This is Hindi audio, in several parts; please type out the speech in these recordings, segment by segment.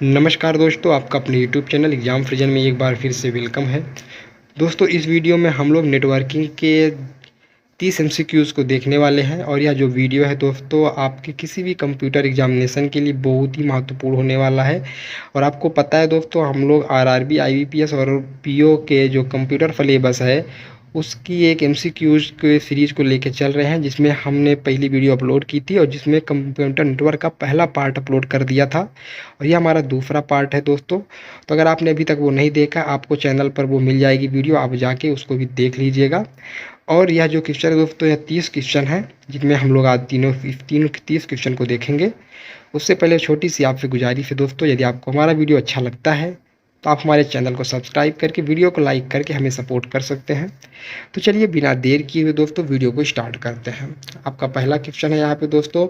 नमस्कार दोस्तों, आपका अपने यूट्यूब चैनल एग्ज़ाम फ्रिजन में एक बार फिर से वेलकम है। दोस्तों, इस वीडियो में हम लोग नेटवर्किंग के 30 एमसीक्यूज़ को देखने वाले हैं और यह जो वीडियो है दोस्तों आपके किसी भी कंप्यूटर एग्जामिनेशन के लिए बहुत ही महत्वपूर्ण होने वाला है। और आपको पता है दोस्तों, हम लोग आरआरबी, आईबीपीएस और पीओ के जो कंप्यूटर सिलेबस है उसकी एक एमसीक्यूज़ के सीरीज़ को लेके चल रहे हैं, जिसमें हमने पहली वीडियो अपलोड की थी और जिसमें कंप्यूटर नेटवर्क का पहला पार्ट अपलोड कर दिया था और ये हमारा दूसरा पार्ट है दोस्तों। तो अगर आपने अभी तक वो नहीं देखा, आपको चैनल पर वो मिल जाएगी वीडियो, आप जाके उसको भी देख लीजिएगा। और यह जो क्वेश्चन है दोस्तों, यह 30 क्वेश्चन है, जिनमें हम लोग आज तीनों 30 क्वेश्चन को देखेंगे। उससे पहले छोटी सी आपसे गुजारिश है दोस्तों, यदि आपको हमारा वीडियो अच्छा लगता है तो आप हमारे चैनल को सब्सक्राइब करके वीडियो को लाइक करके हमें सपोर्ट कर सकते हैं। तो चलिए बिना देर किए हुए दोस्तों वीडियो को स्टार्ट करते हैं। आपका पहला क्वेश्चन है यहाँ पे दोस्तों,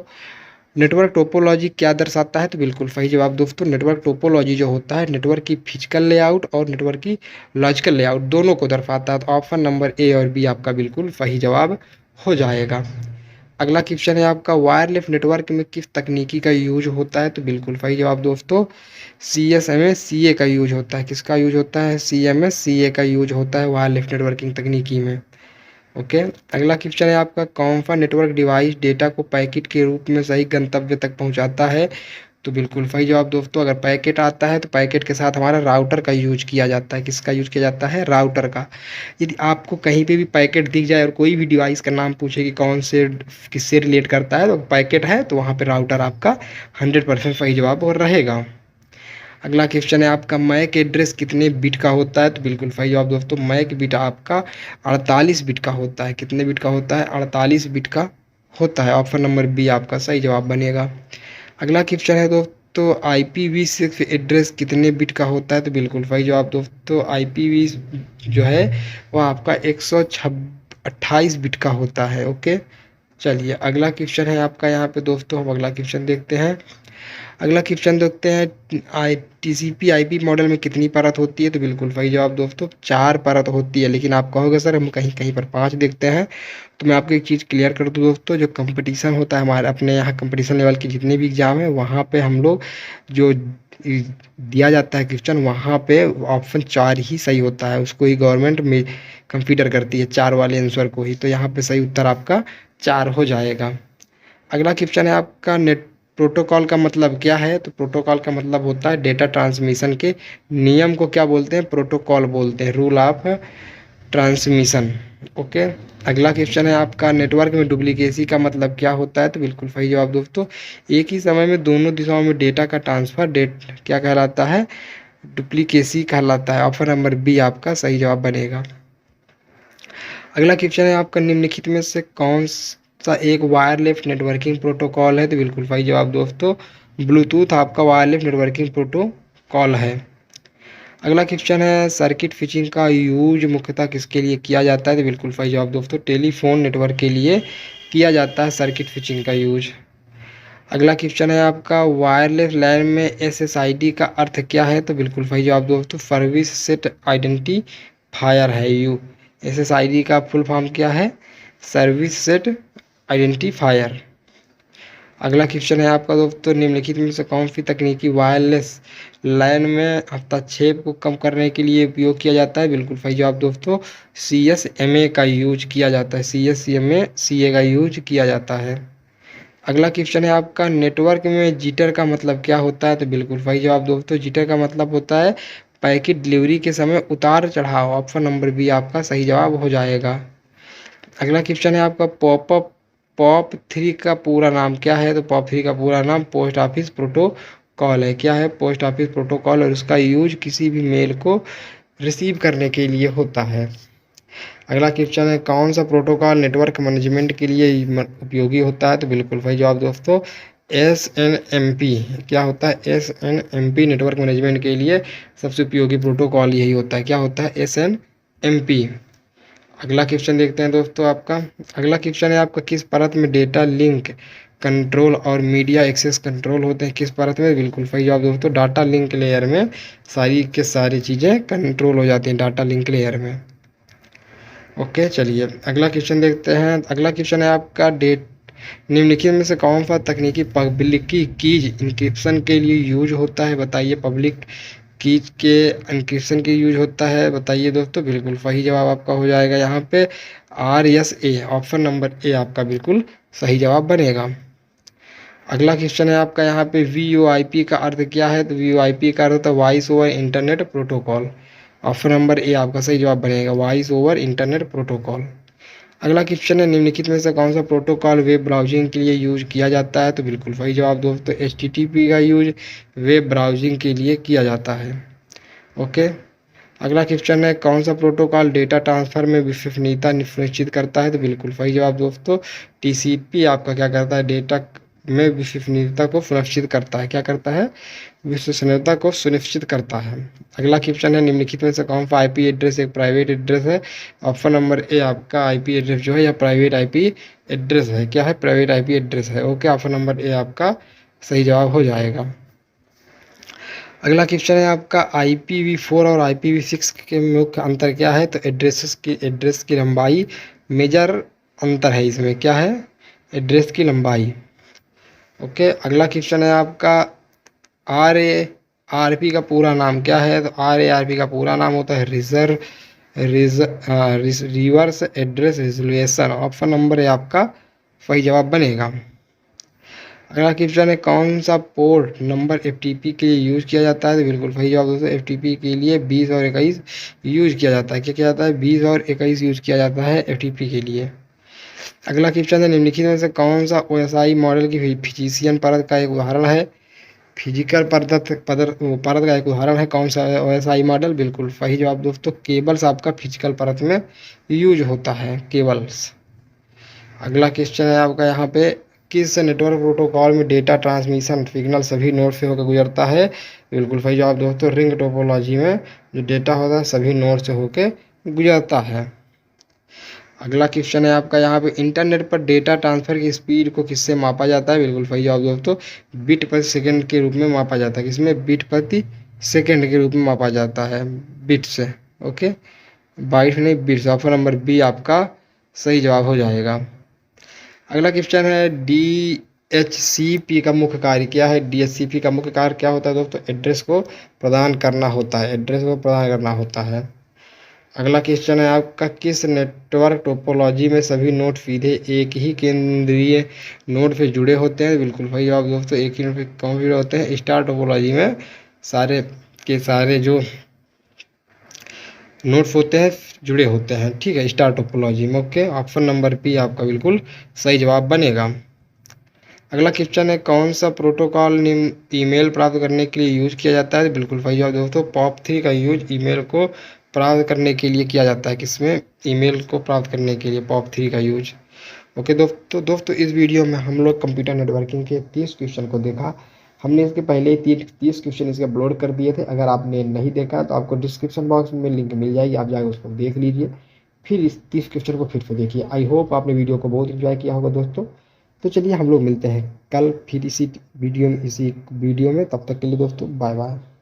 नेटवर्क टोपोलॉजी क्या दर्शाता है? तो बिल्कुल सही जवाब दोस्तों, नेटवर्क टोपोलॉजी जो होता है नेटवर्क की फिजिकल लेआउट और नेटवर्क की लॉजिकल लेआउट दोनों को दर्शाता है। तो ऑप्शन नंबर ए और बी आपका बिल्कुल सही जवाब हो जाएगा। अगला क्वेश्चन है आपका, वायरलेस नेटवर्क में किस तकनीकी का यूज होता है? तो बिल्कुल सही जवाब दोस्तों, CSMA CA का यूज होता है। किसका यूज होता है? CMA CA का यूज होता है वायरलेस नेटवर्किंग तकनीकी में। ओके। अगला क्वेश्चन है आपका, कौन सा नेटवर्क डिवाइस डेटा को पैकेट के रूप में सही गंतव्य तक पहुंचाता है? तो बिल्कुल सही जवाब दोस्तों, अगर पैकेट आता है तो पैकेट के साथ हमारा राउटर का यूज किया जाता है। किसका यूज किया जाता है? राउटर का। यदि आपको कहीं पे भी पैकेट दिख जाए और कोई भी डिवाइस का नाम पूछे कि कौन से किससे रिलेट करता है, तो पैकेट है तो वहाँ पे राउटर आपका 100% सही जवाब और रहेगा। अगला क्वेश्चन है आपका, मैक एड्रेस कितने बिट का होता है? तो बिल्कुल सही जवाब दोस्तों, मैक बिट आपका 48 बिट का होता है। कितने बिट का होता है? 48 बिट का होता है। ऑप्शन नंबर बी आपका सही जवाब बनेगा। अगला क्वेश्चन है दोस्तों, IPv6 एड्रेस कितने बिट का होता है? तो बिल्कुल सही जवाब दोस्तों, IPv जो है वो आपका 128 बिट का होता है। ओके। चलिए अगला क्वेश्चन है आपका यहाँ पे दोस्तों, हम अगला क्वेश्चन देखते हैं। अगला क्वेश्चन देखते हैं, TCP IP मॉडल में कितनी परत होती है? तो बिल्कुल सही जवाब दोस्तों, 4 परत होती है। लेकिन आप कहोगे सर हम कहीं कहीं पर 5 देखते हैं, तो मैं आपको एक चीज़ क्लियर कर दूं दोस्तों, जो कंपटीशन होता है हमारे अपने यहाँ कंपटीशन लेवल के जितने भी एग्जाम है वहाँ पे हम लोग जो दिया जाता है क्वेश्चन, वहाँ पे ऑप्शन 4 ही सही होता है। उसको ही गवर्नमेंट में कंसीडर करती है 4 वाले आंसर को ही। तो यहाँ पे सही उत्तर आपका 4 हो जाएगा। अगला क्वेश्चन है आपका, नेट प्रोटोकॉल का मतलब क्या है? तो प्रोटोकॉल का मतलब होता है डेटा ट्रांसमिशन के नियम को क्या बोलते हैं? प्रोटोकॉल बोलते हैं, रूल ऑफ ट्रांसमिशन। ओके। अगला क्वेश्चन है आपका, नेटवर्क में डुप्लीकेसी का मतलब क्या होता है? तो बिल्कुल सही जवाब दोस्तों, एक ही समय में दोनों दिशाओं में डेटा का ट्रांसफर क्या कहलाता है? डुप्लीकेसी कहलाता है। ऑप्शन नंबर बी आपका सही जवाब बनेगा। अगला क्वेश्चन है आपका, निम्नलिखित में से कौन सा एक वायरलेस नेटवर्किंग प्रोटोकॉल है? तो बिल्कुल सही जवाब दोस्तों, ब्लूटूथ आपका वायरलेस नेटवर्किंग प्रोटोकॉल है। अगला क्वेश्चन है, सर्किट स्विचिंग का यूज मुख्यतः किसके लिए किया जाता है? तो बिल्कुल सही जवाब दोस्तों, टेलीफोन नेटवर्क के लिए किया जाता है सर्किट स्विचिंग का यूज। अगला क्वेश्चन है आपका, वायरलेस लैन में SSID का अर्थ क्या है? तो बिल्कुल सही जवाब दोस्तों, सर्विस सेट आइडेंटिफायर है। SSID का फुल फॉर्म क्या है? Service set identifier. अगला क्वेश्चन है आपका दोस्तों, निम्नलिखित में से कौन सी तकनीकी वायरलेस लैन में हस्तक्षेप को कम करने के लिए उपयोग किया जाता है? बिल्कुल सही जवाब दोस्तों, CSMA का यूज किया जाता है। CSMA CA का यूज किया जाता है। अगला क्वेश्चन है आपका, नेटवर्क में जिटर का मतलब क्या होता है? तो बिल्कुल सही जवाब दोस्तों, जिटर का मतलब होता है पैकेट डिलीवरी के समय उतार चढ़ाव। ऑप्शन नंबर बी आपका सही जवाब हो जाएगा। अगला क्वेश्चन है आपका, POP3 का पूरा नाम क्या है? तो POP3 का पूरा नाम पोस्ट ऑफिस प्रोटोकॉल है। क्या है? पोस्ट ऑफिस प्रोटोकॉल, और उसका यूज किसी भी मेल को रिसीव करने के लिए होता है। अगला क्वेश्चन है, कौन सा प्रोटोकॉल नेटवर्क मैनेजमेंट के लिए उपयोगी होता है? तो बिल्कुल सही जवाब दोस्तों, SNMP। क्या होता है? SNMP नेटवर्क मैनेजमेंट के लिए सबसे उपयोगी प्रोटोकॉल यही होता है। क्या होता है? SNMP। अगला क्वेश्चन देखते हैं दोस्तों आपका। अगला क्वेश्चन है आपका, किस परत में डेटा लिंक कंट्रोल और मीडिया एक्सेस कंट्रोल होते हैं? किस परत में? बिल्कुल सही जवाब दोस्तों, डाटा लिंक लेयर में सारी के सारी चीज़ें कंट्रोल हो जाती हैं डाटा लिंक लेयर में। ओके। चलिए अगला क्वेश्चन देखते हैं। अगला क्वेश्चन है आपका, निम्नलिखित में से कौन सा तकनीकी पब्लिक कीज इंक्रिप्शन के लिए यूज होता है, बताइए। पब्लिक कीज के इंक्रिप्शन के यूज होता है, बताइए दोस्तों। बिल्कुल सही जवाब आपका हो जाएगा यहाँ पे RSA, ऑप्शन नंबर ए आपका बिल्कुल सही जवाब बनेगा। अगला क्वेश्चन है आपका यहाँ पे VoIP का अर्थ क्या है, तो VoIP का अर्थ होता है voice over internet protocol. Option number A आपका सही जवाब बनेगा, वॉइस ओवर इंटरनेट प्रोटोकॉल। अगला क्वेश्चन है निम्नलिखित में से कौन सा प्रोटोकॉल वेब ब्राउजिंग के लिए यूज किया जाता है, तो बिल्कुल सही जवाब दोस्तों HTTP का यूज वेब ब्राउजिंग के लिए किया जाता है। ओके। अगला क्वेश्चन है कौन सा प्रोटोकॉल डेटा ट्रांसफर में विश्वसनीयता सुनिश्चित करता है, तो बिल्कुल सही जवाब दोस्तों TCP आपका क्या करता है, डेटा में विश्वसनीयता को सुनिश्चित करता है। क्या करता है, विश्वसनीयता को सुनिश्चित करता है। अगला क्वेश्चन है निम्नलिखित में से कौन सा IP एड्रेस एक प्राइवेट एड्रेस है, ऑप्शन नंबर ए आपका IP एड्रेस जो है यह प्राइवेट IP एड्रेस है। क्या है, प्राइवेट IP एड्रेस है। ओके, ऑप्शन नंबर ए आपका सही जवाब हो जाएगा। अगला क्वेश्चन है आपका IPv4 और IPv6 के मुख्य अंतर क्या है, तो एड्रेस की लंबाई मेजर अंतर है इसमें। क्या है, एड्रेस की लंबाई। ओके। अगला क्वेश्चन है आपका RARP का पूरा नाम क्या है, तो RARP का पूरा नाम होता है reverse address resolution. Option number A आपका सही जवाब बनेगा। अगला क्वेश्चन है कौन सा पोर्ट नंबर FTP के लिए यूज़ किया जाता है, तो बिल्कुल सही जवाब दोस्तों FTP के लिए 20 और 21 यूज़ किया जाता है। क्या किया जाता है, 20 और 21 यूज़ किया जाता है FTP के लिए। अगला क्वेश्चन है निम्नलिखित में से कौन सा OSI मॉडल की फिजिशियन परत का एक उदाहरण है, फिजिकल परत का एक उदाहरण है कौन सा OSI मॉडल, बिल्कुल सही जवाब दोस्तों केबल्स आपका फिजिकल परत में यूज होता है, केबल्स। अगला क्वेश्चन है आपका यहाँ पे किस नेटवर्क प्रोटोकॉल में डेटा ट्रांसमिशन सिग्नल सभी नोड से होकर गुजरता है, बिल्कुल सही जवाब दोस्तों रिंग टोपोलॉजी में जो डेटा होता है सभी नोड से होकर गुजरता है। अगला क्वेश्चन है आपका यहाँ पे इंटरनेट पर डेटा ट्रांसफर की स्पीड को किससे मापा जाता है, बिल्कुल सही जवाब दोस्तों बिट प्रति सेकंड के रूप में मापा जाता है। किसमें, बिट प्रति सेकंड के रूप में मापा जाता है, बिट से। ओके, बाइट नहीं बिट से। ऑप्शन नंबर बी आपका सही जवाब हो जाएगा। अगला क्वेश्चन है DHCP का मुख्य कार्य क्या है, DHCP का मुख्य कार्य क्या होता है दोस्तों, एड्रेस को प्रदान करना होता है, एड्रेस को प्रदान करना होता है। अगला क्वेश्चन है आपका किस नेटवर्क टोपोलॉजी में सभी नोड सीधे एक ही केंद्रीय नोड से जुड़े होते हैं, बिल्कुल सही जवाब दोस्तों एक ही नोड से कौन जुड़े होते हैं, स्टार टोपोलॉजी में सारे के सारे जो नोड्स होते हैं जुड़े होते हैं। ठीक है, स्टार टोपोलॉजी में। ओके, ऑप्शन नंबर बी आपका बिल्कुल सही जवाब बनेगा। अगला क्वेश्चन है कौन सा प्रोटोकॉल ईमेल प्राप्त करने के लिए यूज किया जाता है, बिल्कुल सही जवाब दोस्तों POP3 का यूज ईमेल को प्राप्त करने के लिए किया जाता है। किसमें, ईमेल को प्राप्त करने के लिए POP3 का यूज। ओके दोस्तों इस वीडियो में हम लोग कंप्यूटर नेटवर्किंग के 30 क्वेश्चन को देखा। हमने इसके पहले ही 30 क्वेश्चन इसके अपलोड कर दिए थे। अगर आपने नहीं देखा तो आपको डिस्क्रिप्शन बॉक्स में लिंक मिल जाएगी, आप जाकर उसको देख लीजिए, फिर इस 30 क्वेश्चन को फिर से देखिए। आई होप आपने वीडियो को बहुत इंजॉय किया होगा दोस्तों। तो चलिए हम लोग मिलते हैं कल फिर इसी वीडियो में। तब तक के लिए दोस्तों बाय बाय।